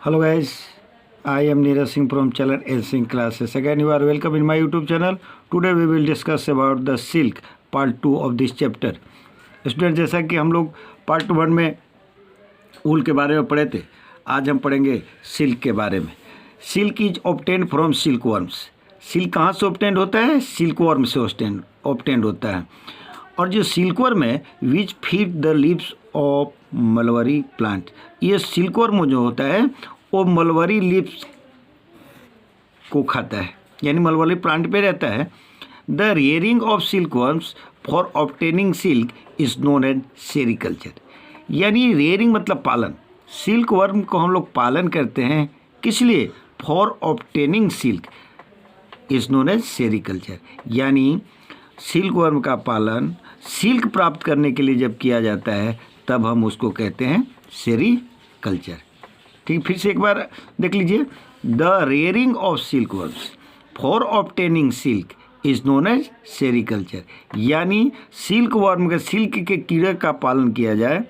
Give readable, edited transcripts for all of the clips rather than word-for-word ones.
Hello guys, I am Neeraj Singh from channel L Singh Classes. Again you are welcome in my YouTube channel. Today we will discuss about the silk part 2 of this chapter. Student, जैसा कि हम लोग part 1 में ऊल के बारे में पढ़े थे, आज हम पढ़ेंगे सिल्क के बारे में. Silk is obtain from silk worms. Silk कहाँ से ऑब्टेन होता है? सिल्क वर्म से ऑब्टेन होता है. और जो सिल्क वर्म है which feed the leaves of mulberry plant, ये सिल्क वर्म जो होता है वो मलबरी लीव्स को खाता है, यानी मलबरी प्लांट पे रहता है. The rearing of silk worms for obtaining silk is known as sericulture. यानी रेयरिंग मतलब पालन. सिल्क वर्म को हम लोग पालन करते हैं, किस लिए? For obtaining silk is known as sericulture. यानी सिल्क वर्म का पालन सिल्क प्राप्त करने के लिए जब किया जाता है तब हम उसको कहते हैं सेरिकल्चर. ठीक, फिर से एक बार देख लीजिए. The rearing of silk worms for obtaining silk is known as sericulture. यानी सिल्क वर्म के, सिल्क के कीड़े का पालन किया जाए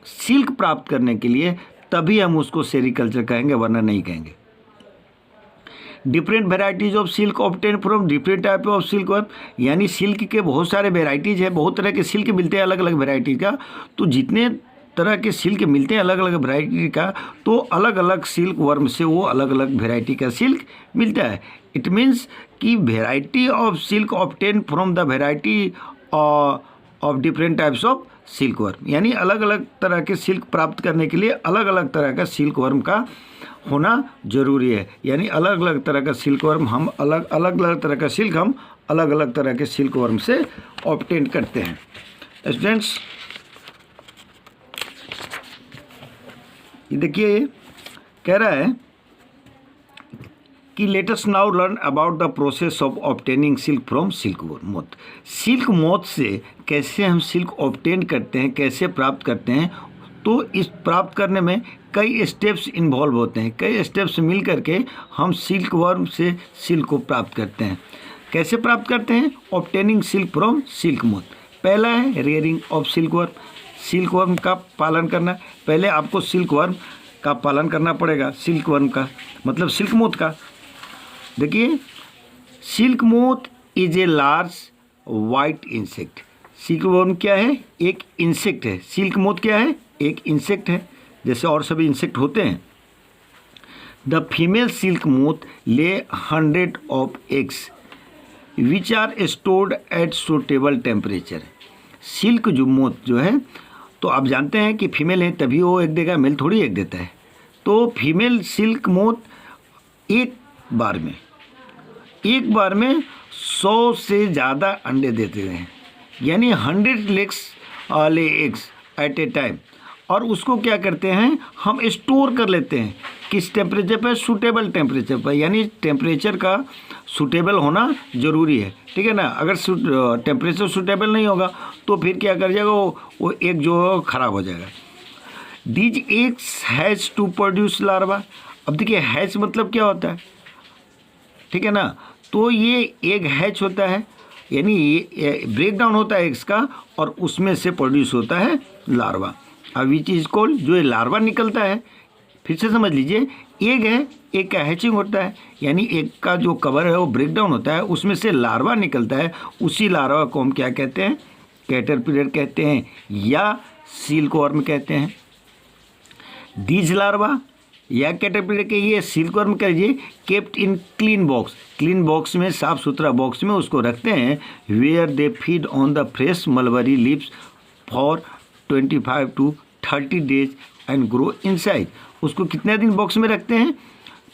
सिल्क प्राप्त करने के लिए, तभी हम उसको सेरिकल्चर कहेंगे, वरना नहीं कहेंगे. Different varieties of silk obtain from different type of silk worm. यानी सिल्क के बहुत सारे वेराइटीज़ है, बहुत तरह के सिल्क मिलते हैं अलग अलग वेराइटी का. तो जितने तरह के सिल्क मिलते हैं अलग अलग वेराइटी का, तो अलग अलग सिल्क वर्म से वो अलग अलग वेराइटी का सिल्क मिलता है. इट मीन्स कि variety of silk obtain from the variety of different types of silk worm. यानी अलग अलग तरह के सिल्क प्राप्त करने के लिए अलग अलग तरह का सिल्क वर्म का होना जरूरी है. यानी अलग अलग तरह का सिल्क वर्म हम अलग अलग तरह का सिल्क हम अलग अलग तरह के सिल्क वर्म से ऑब्टेन करते हैं. स्टूडेंट्स, ये देखिए कह रहा है कि let us now learn about the process of obtaining silk from silk moth. Silk moth से कैसे हम सिल्क ऑब्टेन करते हैं, कैसे प्राप्त करते हैं. तो इस प्राप्त करने में कई स्टेप्स इन्वॉल्व होते हैं. कई स्टेप्स मिल करके हम सिल्क वर्म से सिल्क को प्राप्त करते हैं. कैसे प्राप्त करते हैं? Obtaining silk from silk moth. पहला है rearing of silk worm. Silk worm का पालन करना. पहले आपको सिल्क वर्म का पालन करना पड़ेगा. सिल्क वर्म का मतलब सिल्क मोथ का. देखिए, silk moth is a large white insect. Silk worm क्या है? एक इंसेक्ट है. सिल्क मोथ क्या है? एक इंसेक्ट है, जैसे और सभी इंसेक्ट होते हैं. The female silk moth lay 100 of eggs which are stored at suitable temperature. Silk जो मोथ जो है, तो आप जानते हैं कि फीमेल है तभी वो एग देगा, मेल थोड़ी एग देता है. तो फीमेल सिल्क मोथ एक बार में 100 से ज़्यादा अंडे देते हैं. यानी 100 लेग्स ले एग्स एट ए टाइम. और उसको क्या करते हैं, हम स्टोर कर लेते हैं. किस टेम्परेचर पर? सूटेबल टेम्परेचर पर. यानी टेम्परेचर का सूटेबल होना ज़रूरी है. ठीक है ना. अगर टेम्परेचर सूटेबल नहीं होगा तो फिर क्या कर जाएगा, वो एग जो ख़राब हो जाएगा. These eggs has to produce larva. अब देखिए, हैच मतलब क्या होता है, ठीक है ना. तो ये एग हैच होता है, यानी ये ब्रेक डाउन होता है एग्स का, और उसमें से प्रोड्यूस होता है लार्वा. अब विच इज कॉल्ड, जो ये लार्वा निकलता है, फिर से समझ लीजिए, एग है, एग का हैचिंग होता है, यानी एग का जो कवर है वो ब्रेक डाउन होता है, उसमें से लार्वा निकलता है. उसी लार्वा को हम क्या कहते हैं? कैटरपिलर कहते हैं या सिल्क वर्म कहते हैं. दीज लार्वा या कैटरपिलर के ये सिल्क वर्म कहिए kept in clean box. Clean box में, साफ सुथरा बॉक्स में उसको रखते हैं. Where they feed on the fresh mulberry leaves for 25 to 30 days and grow inside. उसको कितने दिन बॉक्स में रखते हैं?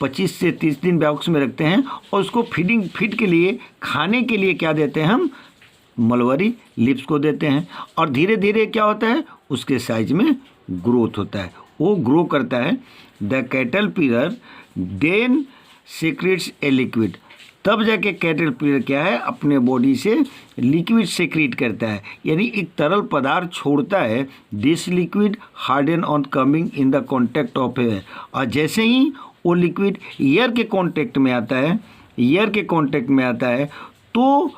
25 से 30 दिन बॉक्स में रखते हैं. और उसको फीड के लिए, खाने के लिए क्या देते हैं हम? मलबरी लीव्स को देते हैं. और धीरे धीरे क्या होता है, उसके साइज में ग्रोथ होता है, वो ग्रो करता है. The caterpillar then secretes a liquid. तब जाके कैटरपिलर क्या है, अपने बॉडी से लिक्विड सेक्रेट करता है, यानी एक तरल पदार्थ छोड़ता है. This liquid harden on coming in the contact of air. और जैसे ही वो लिक्विड एयर के कांटेक्ट में आता है, तो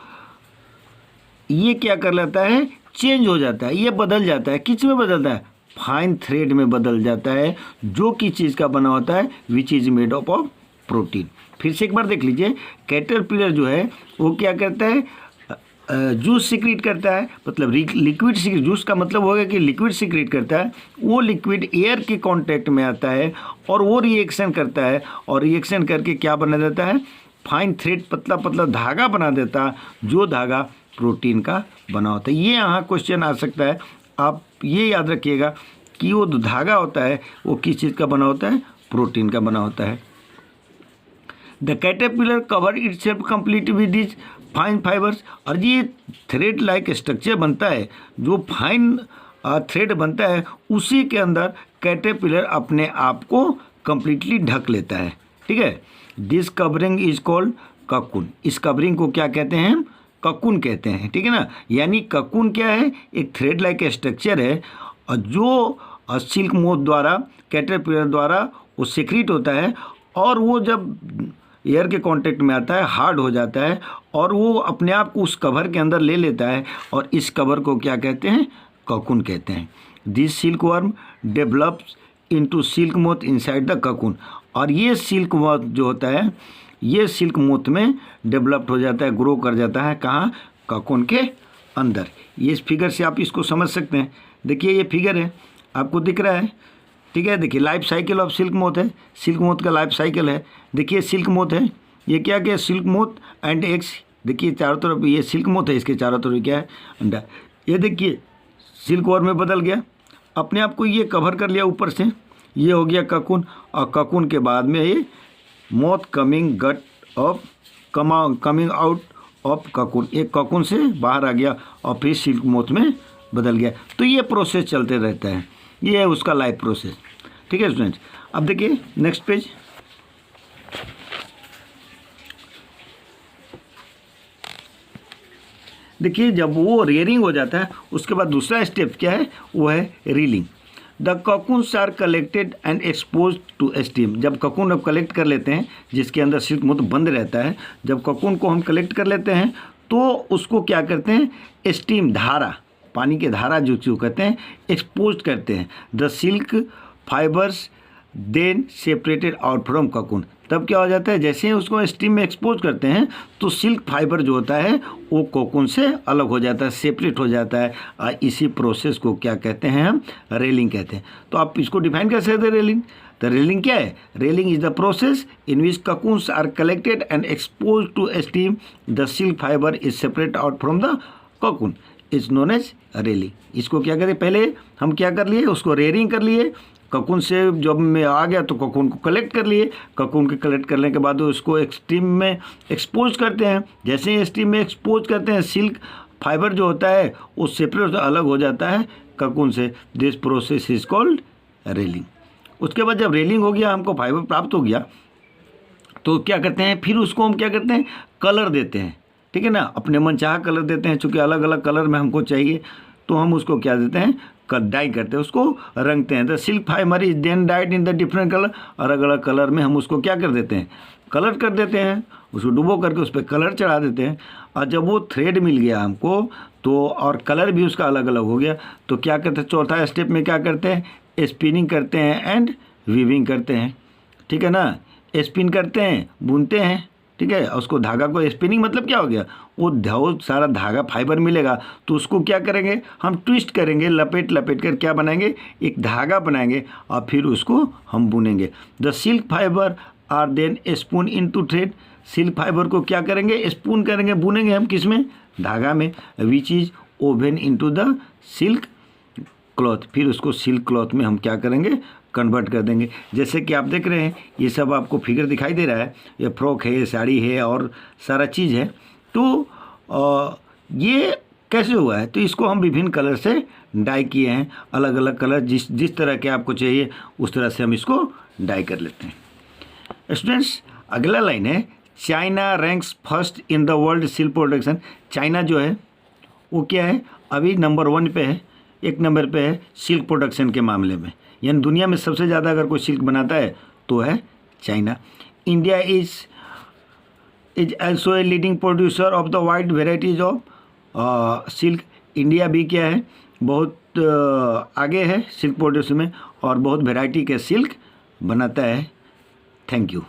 ये क्या कर लेता है, चेंज हो जाता है, ये बदल जाता है. किस में बदलता है? फाइन थ्रेड में बदल जाता है, जो कि चीज़ का बना होता है, which is made up of protein. फिर से एक बार देख लीजिए, कैटरपिलर जो है वो क्या करता है, जूस सिक्रीट करता है, मतलब लिक्विड सिक्रीट, जूस का मतलब होगा कि लिक्विड सिक्रीट करता है। वो लिक्विड एयर के कांटेक्ट में आता है और वो रिएक्शन करता है, और रिएक्शन करके क्या बना देता है, फाइन थ्रेड, पतला पतला धागा बना देता, जो धागा प्रोटीन का बना होता है। ये यहाँ क्वेश्चन आ सकता है, आप ये याद रखिएगा कि वो धागा होता है वो किस चीज़ का बना होता है, प्रोटीन का बना होता है। The caterpillar cover itself complete with this fine fibres, और ये थ्रेड लाइक स्ट्रक्चर बनता है, जो फाइन थ्रेड बनता है उसी के अंदर कैटरपिलर अपने आप को कंप्लीटली ढक लेता है। ठीक है, this covering is called cocoon. इस कवरिंग को क्या कहते हैं, ककून कहते हैं। ठीक है ना, यानी ककून क्या है, एक थ्रेड लाइक स्ट्रक्चर है, और जो सिल्क मोथ द्वारा, कैटरपिलर द्वारा वो सिक्रीट होता है, और वो जब एयर के कांटेक्ट में आता है हार्ड हो जाता है, और वो अपने आप को उस कवर के अंदर ले लेता है, और इस कवर को क्या कहते हैं, ककून कहते हैं। This silk worm develops into silk moth inside the cocoon, और ये सिल्क मोथ जो होता है, ये सिल्क मोथ में डेवलप्ड हो जाता है, ग्रो कर जाता है, कहाँ, ककून के अंदर। ये इस फिगर से आप इसको समझ सकते हैं। देखिए ये फिगर है, आपको दिख रहा है। ठीक है, देखिए life cycle of silk moth है, सिल्क मोथ का लाइफ साइकिल है। देखिए सिल्क मोथ है, ये क्या क्या, सिल्क मोथ एंड एग्स। देखिए चारों तरफ ये सिल्क मोथ है, इसके चारों तरफ क्या है, अंडा। ये देखिए सिल्क वर्म में बदल गया, अपने आप को ये कवर कर लिया ऊपर से, ये हो गया ककून, और ककून के बाद में ये moth coming out of coming out of cocoon, एक ककून से बाहर आ गया और फिर सिल्क मोथ में बदल गया। तो ये प्रोसेस चलते रहता है, ये है उसका लाइफ प्रोसेस। ठीक है स्टूडेंट्स, अब देखिए नेक्स्ट पेज। देखिए जब वो रेयरिंग हो जाता है उसके बाद दूसरा स्टेप क्या है, वो है reeling. The cocoons are collected and expose to steam. जब ककून अब कलेक्ट कर लेते हैं, जिसके अंदर सिल्क मोथ बंद रहता है, जब ककून को हम कलेक्ट कर लेते हैं तो उसको क्या करते हैं, स्टीम, धारा, पानी के धारा जो कहते हैं, एक्सपोज करते हैं। The silk fibres then separated out from cocoon. तब क्या हो जाता है, जैसे ही उसको स्टीम में एक्सपोज करते हैं तो सिल्क फाइबर जो होता है वो कोकून से अलग हो जाता है, सेपरेट हो जाता है। इसी प्रोसेस को क्या कहते हैं, हम रेलिंग कहते हैं। तो आप इसको डिफाइन कर सकते हैं रेलिंग। तो रेलिंग क्या है, reeling is the process in which cocoons are collected and expose to steam, the silk fibre is separate out from the cocoon, is known as reeling. इसको क्या करें, पहले हम क्या कर लिए, उसको रेयरिंग कर लिए, ककून से जब में आ गया तो ककून को कलेक्ट कर लिए, ककून के कलेक्ट करने के बाद उसको स्टीम में एक्सपोज करते हैं। जैसे ही स्टीम में एक्सपोज करते हैं, सिल्क फाइबर जो होता है वो सेपरेट अलग हो जाता है ककून से। This process is called railing. उसके बाद जब रेलिंग हो गया, हमको फाइबर प्राप्त हो गया, तो क्या करते हैं, फिर उसको हम क्या करते हैं, कलर देते हैं। ठीक है ना, अपने मनचाहा कलर देते हैं, चूँकि अलग अलग कलर में हमको चाहिए तो हम उसको क्या देते हैं, डाई करते हैं, उसको रंगते हैं। The silk fibre is then dyed in the different colour. अलग अलग कलर में हम उसको क्या कर देते हैं, कलर कर देते हैं, उसको डुबो करके उस पर कलर चढ़ा देते हैं। और जब वो थ्रेड मिल गया हमको तो, और कलर भी उसका अलग अलग हो गया, तो क्या करते हैं, चौथा स्टेप में क्या करते हैं, स्पिनिंग करते हैं एंड वीविंग करते हैं। ठीक है ना, स्पिन करते हैं, बुनते हैं। ठीक है, उसको धागा को, स्पिनिंग मतलब क्या हो गया, वो बहुत सारा धागा फाइबर मिलेगा तो उसको क्या करेंगे, हम ट्विस्ट करेंगे, लपेट लपेट कर क्या बनाएंगे, एक धागा बनाएंगे, और फिर उसको हम बुनेंगे। The silk fibre are then spun into thread. Silk fibre को क्या करेंगे, स्पून करेंगे, बुनेंगे हम किस में, धागा में, which is oven into the silk cloth. फिर उसको सिल्क क्लॉथ में हम क्या करेंगे, कन्वर्ट कर देंगे। जैसे कि आप देख रहे हैं, ये सब आपको फिगर दिखाई दे रहा है, ये फ्रॉक है, ये साड़ी है और सारा चीज़ है। तो ये कैसे हुआ है, तो इसको हम विभिन्न कलर से डाई किए हैं, अलग अलग कलर जिस तरह के आपको चाहिए उस तरह से हम इसको डाई कर लेते हैं। स्टूडेंट्स, अगला लाइन है, China ranks first in the world silk production. China जो है वो क्या है, अभी नंबर 1 पे है, 1 नंबर पे है सिल्क प्रोडक्शन के मामले में, यानी दुनिया में सबसे ज़्यादा अगर कोई सिल्क बनाता है तो है China. India is also a leading producer of the wide varieties of silk. India भी क्या है, बहुत आगे है सिल्क प्रोड्यूस में और बहुत वैरायटी के सिल्क बनाता है। Thank you.